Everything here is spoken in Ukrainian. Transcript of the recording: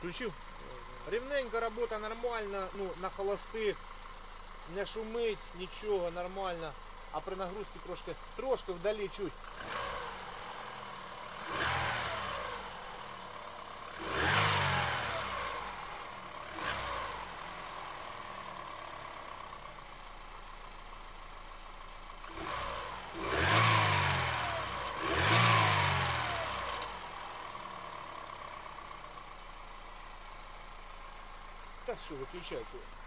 Включив? Рівненька робота, нормально, ну, на холостих, не шумить, нічого, нормально. А при нагрузці трошки вдалі чуть. Так, все, выключайте.